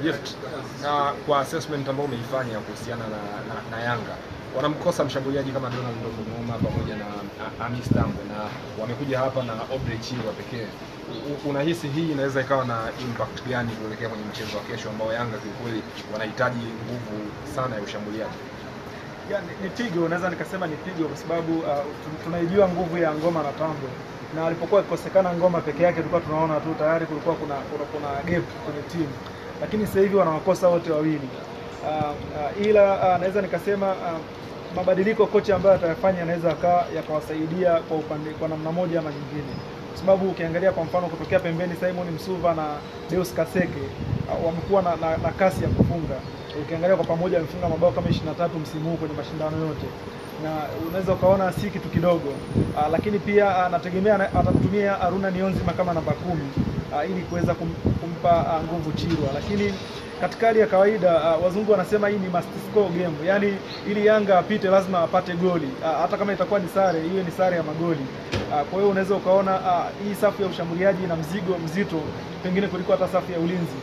Yes. Kwa assessment ambayo umeifanya kuhusiana na Yanga, wanamkosa mshambuliaji kama Donald Ngoma pamoja na Amis Tambo, na wamekuja hapa na Obrey Chirwa pekee. Unahisi hii inaweza ikawa na impact gani kuelekea kwenye mchezo wa kesho ambao Yanga kiukweli wanahitaji nguvu sana ya ushambuliaji? Ni pigo, naweza nikasema ni pigo kwa sababu tunaijua nguvu ya Ngoma na Tambo, na alipokuwa ikosekana Ngoma peke yake tulikuwa tunaona tu tayari kulikuwa kuna gap kwenye timu, lakini sasa hivi wanawakosa wote wawili. Ila naweza nikasema mabadiliko kocha ambayo atayafanya yanaweza yakawasaidia kwa namna moja ama nyingine, kwa sababu ukiangalia kwa mfano kutokea pembeni Simon Msuva na Deus Kaseke wamekuwa na kasi ya kufunga. Ukiangalia kwa pamoja wamefunga mabao kama 23 msimu huu kwenye mashindano yote, na unaweza ukaona si kitu kidogo. Lakini pia anategemea atamtumia Haruna Niyonzima kama namba 10 ili kuweza kumpa nguvu Chirwa. Lakini katika hali ya kawaida wazungu wanasema hii ni must score game, yani ili Yanga apite lazima apate goli, hata kama itakuwa ni sare, iwe ni sare ya magoli. Kwa hiyo unaweza ukaona hii safu ya ushambuliaji na mzigo mzito pengine kuliko hata safu ya ulinzi.